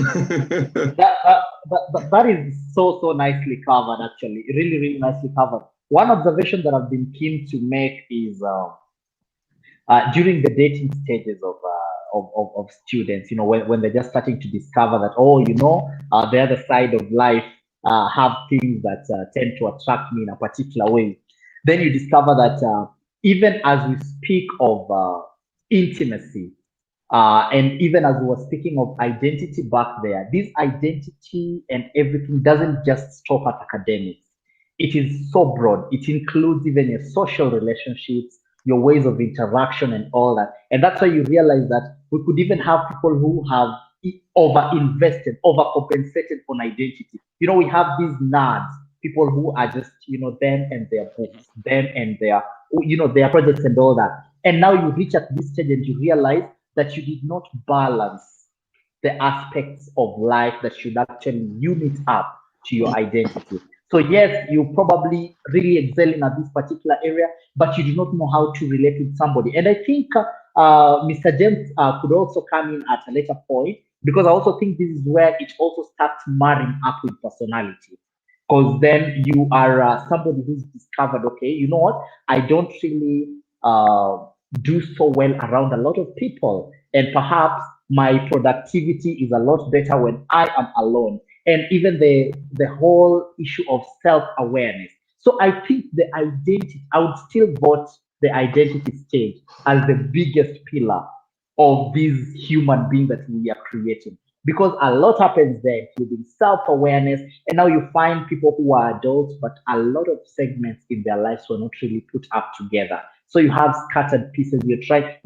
that is so nicely covered, actually. Really nicely covered. One observation that I've been keen to make is during the dating stages of students, when they're just starting to discover that, the other side of life have things that tend to attract me in a particular way. Then you discover that even as we speak of intimacy, and even as we were speaking of identity back there, this identity and everything doesn't just stop at academics. It is so broad. It includes even your social relationships, your ways of interaction, and all that. And that's why you realize that we could even have people who have over-invested, overcompensated on identity. We have these nerds, people who are just, them and their books, them and their projects and all that. And now you reach at this stage and you realize that you did not balance the aspects of life that should actually unit up to your identity. So yes, you probably really excelling at this particular area, but you do not know how to relate with somebody. And I think Mr. James could also come in at a later point, because I also think this is where it also starts marrying up with personality. Because then you are somebody who's discovered, okay, you know what, I don't really do so well around a lot of people. And perhaps my productivity is a lot better when I am alone. And even the whole issue of self-awareness. So I think the identity, I would still vote the identity stage as the biggest pillar of this human being that we are creating. Because a lot happens there, including self-awareness. And now you find people who are adults, but a lot of segments in their lives were not really put up together. So you have scattered pieces. You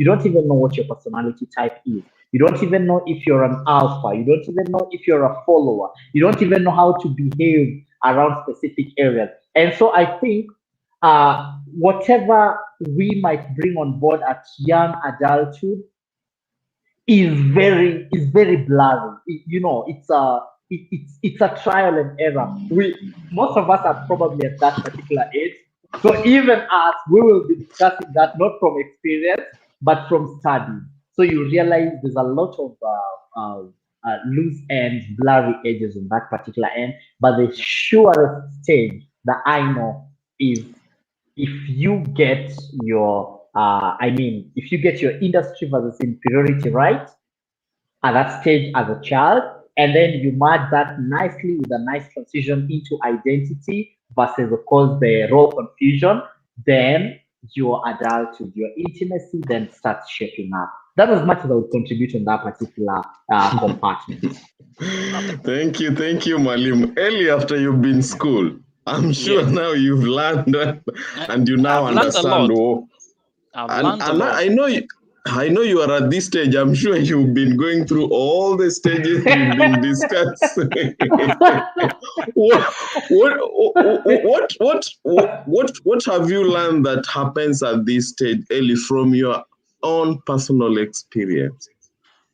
don't even know what your personality type is. You don't even know if you're an alpha. You don't even know if you're a follower. You don't even know how to behave around specific areas. And so I think whatever we might bring on board at young adulthood is very blurry. It's a trial and error. Most of us are probably at that particular age. So even us, we will be discussing that not from experience, but from study. So you realize there's a lot of loose ends, blurry edges on that particular end. But the surest stage that I know is if you get your if you get your industry versus inferiority right at that stage as a child, and then you merge that nicely with a nice transition into identity versus, of course, the role confusion, then your adulthood, your intimacy then starts shaping up. That as much as I would contribute on that particular compartment. Thank you, Malim. Early after you've been school, I'm sure now you've learned and you now understand. I've learned a lot. I know you are at this stage. I'm sure you've been going through all the stages we've been discussing. What have you learned that happens at this stage, Ellie, from your own personal experience?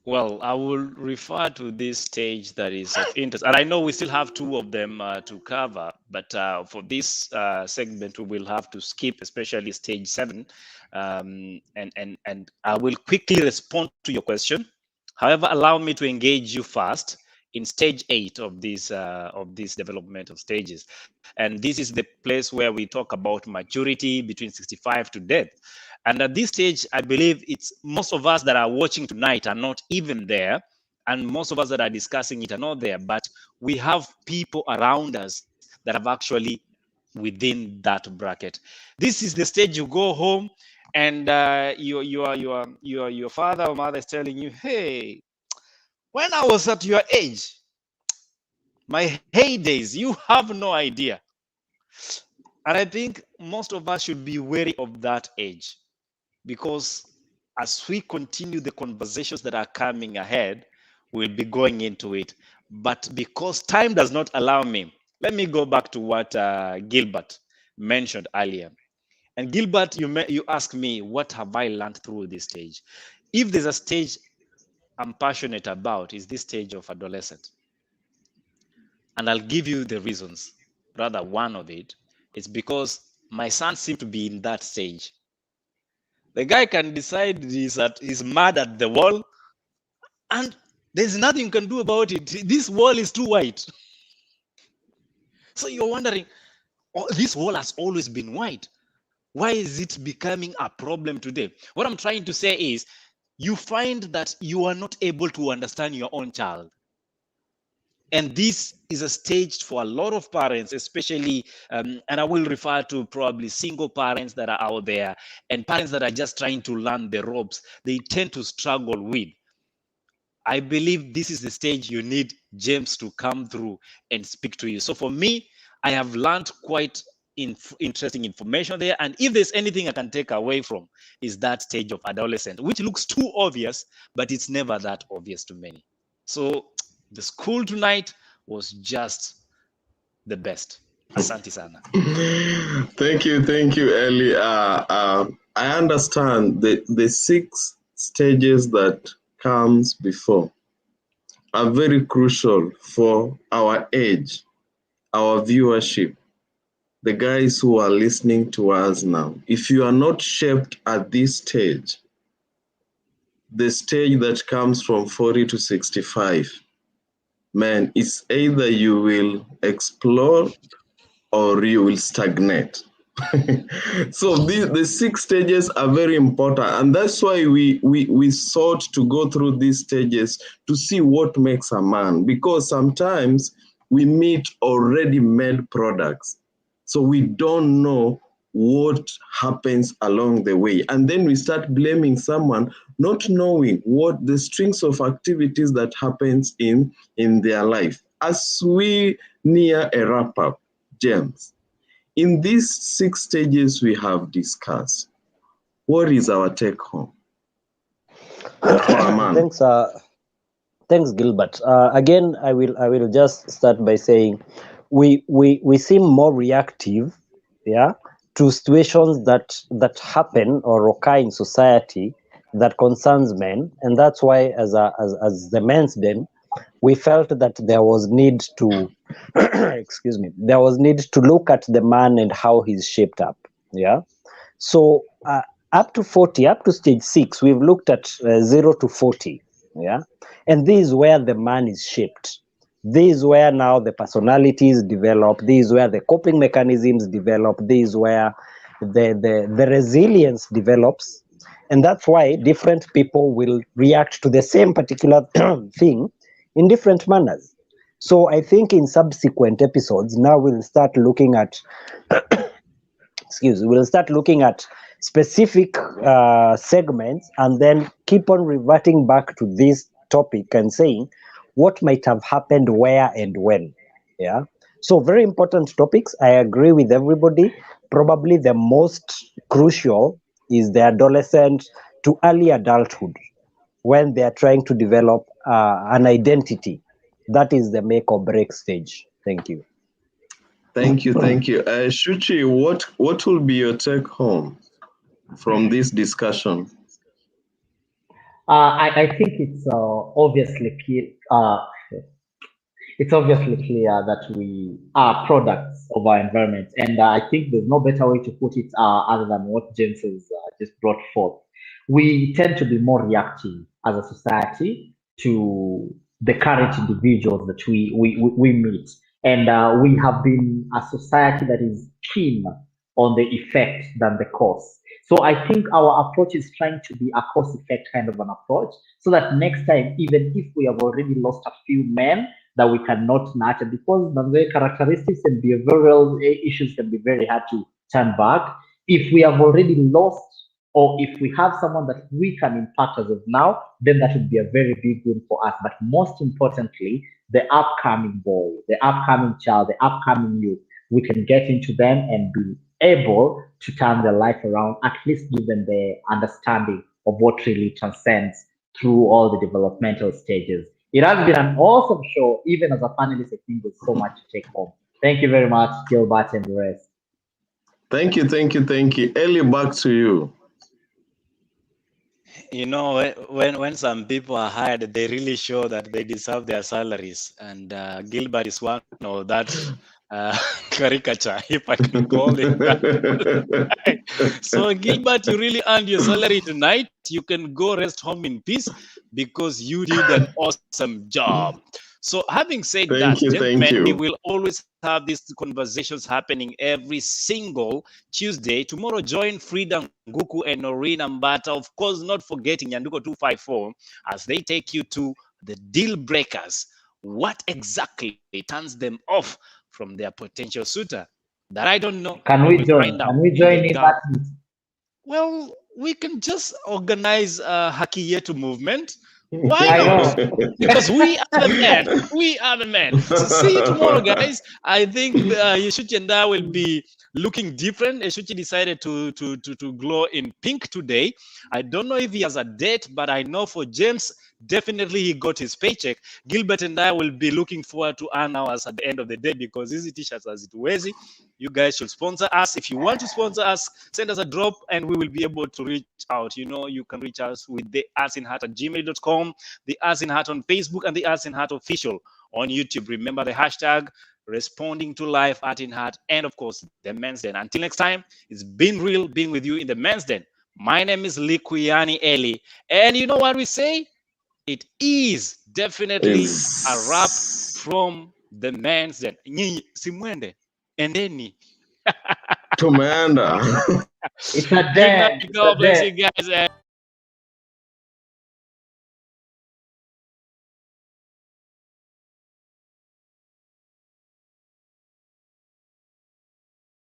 Well, I will refer to this stage that is of interest, and I know we still have two of them to cover, but for this segment, we will have to skip, especially stage 7, and I will quickly respond to your question. However, allow me to engage you first in stage 8 of this development of stages, and this is the place where we talk about maturity between 65 to death. And at this stage, I believe it's most of us that are watching tonight are not even there. And most of us that are discussing it are not there. But we have people around us that have actually within that bracket. This is the stage you go home and your father or mother is telling you, hey, when I was at your age, my heydays, you have no idea. And I think most of us should be wary of that age. Because as we continue the conversations that are coming ahead, we'll be going into it. But because time does not allow me, let me go back to what Gilbert mentioned earlier. And Gilbert, you asked me, what have I learned through this stage? If there's a stage I'm passionate about, is this stage of adolescent. And I'll give you the reasons. Rather, one of it is because my son seemed to be in that stage. The guy can decide he's mad at the wall, and There's nothing you can do about it. This wall is too white. So you're wondering, this wall has always been white. Why is it becoming a problem today? What I'm trying to say is, you find that you are not able to understand your own child. And this is a stage for a lot of parents, especially, and I will refer to probably single parents that are out there and parents that are just trying to learn the ropes. They tend to struggle with. I believe this is the stage you need James to come through and speak to you. So for me, I have learned quite interesting information there. And if there's anything I can take away from, is that stage of adolescent, which looks too obvious, but it's never that obvious to many. So the school tonight was just the best. Asante sana. Thank you, Eli. I understand the 6 stages that comes before are very crucial for our age, our viewership, the guys who are listening to us now. If you are not shaped at this stage, the stage that comes from 40 to 65, man, it's either you will explode or you will stagnate. So the 6 stages are very important, and that's why we sought to go through these stages to see what makes a man, because sometimes we meet already made products, so we don't know what happens along the way, and then we start blaming someone, not knowing what the strings of activities that happens in their life. As we near a wrap up, James, in these 6 stages we have discussed, what is our take home? Thanks, Gilbert. Again, I will just start by saying we seem more reactive, to situations that happen or occur in society that concerns men, and that's why, as the men's den, we felt that there was need to there was need to look at the man and how he's shaped up. So up to 40, up to stage 6, we've looked at 0 to 40. And this is where the man is shaped. This is where now the personalities develop. This is where the coping mechanisms develop. This is where the resilience develops. And that's why different people will react to the same particular thing in different manners. So I think in subsequent episodes, now we'll start looking at, we'll start looking at specific segments, and then keep on reverting back to this topic and saying what might have happened where and when. So very important topics. I agree with everybody. Probably the most crucial is the adolescent to early adulthood, when they are trying to develop an identity. That is the make or break stage. Thank you. Thank you. Eshuchi, what will be your take home from this discussion? I think it's obviously clear. It's obviously clear that we are products of our environment, and I think there's no better way to put it other than what James has just brought forth. We tend to be more reactive as a society to the current individuals that we meet, and we have been a society that is keen on the effect than the cause. So I think our approach is trying to be a cause effect kind of an approach, so that next time, even if we have already lost a few men that we cannot nurture, because the characteristics and behavioral issues can be very hard to turn back. If we have already lost, or if we have someone that we can impact as of now, then that would be a very big win for us. But most importantly, the upcoming boy, the upcoming child, the upcoming youth, we can get into them and be able to turn their life around, at least give them the understanding of what really transcends through all the developmental stages. It has been an awesome show. Even as a panelist, I think there's so much to take home. Thank you very much, Gilbert and the rest. Thank you. Eli, back to you. You know, when some people are hired, they really show that they deserve their salaries. And Gilbert is one of that caricature, if I can call it that. So, Gilbert, you really earned your salary tonight. You can go rest home in peace because you did an awesome job. So, having said Thank you, gentlemen, we will always have these conversations happening every single Tuesday. Tomorrow, join Frida Nguku and Noreen Mbata. Of course, not forgetting Nyanduko 254 as they take you to the deal breakers. What exactly turns them off from their potential suitor? That I don't know. Can we join? Can we join in that? Well, we can just organize a Haki Yetu movement. Why not? Because we are the men. We are the men. So see you tomorrow, guys. I think Eshuchi and I will be looking different. Eshuchi decided to glow in pink today. I don't know if he has a date, but I know for James, definitely he got his paycheck. Gilbert and I will be looking forward to earn ours at the end of the day because these t-shirts are Zituwezi. You guys should sponsor us. If you want to sponsor us, send us a drop and we will be able to reach out. You know, you can reach us with the artsinheart@gmail.com, the Arts in Heart on Facebook, and the Arts in Heart official on YouTube. Remember the hashtag responding to life, Art in Heart, and of course, the Men's Den. Until next time, it's been real being with you in the Men's Den. My name is Likuyani Eli. And you know what we say? It is definitely a wrap from the Men's Den. Nyinyi simwende endeni. Commander. It's a den. God bless you guys.